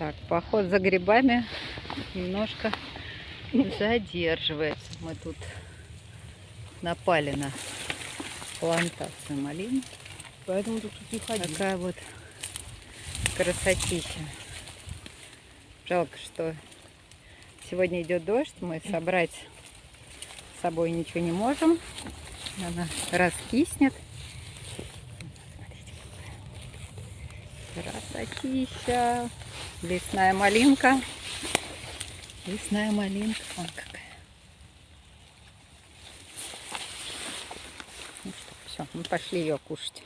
Так, поход за грибами немножко задерживается. Мы тут напали на плантацию малины. Поэтому тут не ходить. Такая вот красотища. Жалко, что сегодня идет дождь. Мы собрать с собой ничего не можем. Она раскиснет. Красотища. Лесная малинка. Лесная малинка. Вон какая. Ну что, все, мы пошли ее кушать.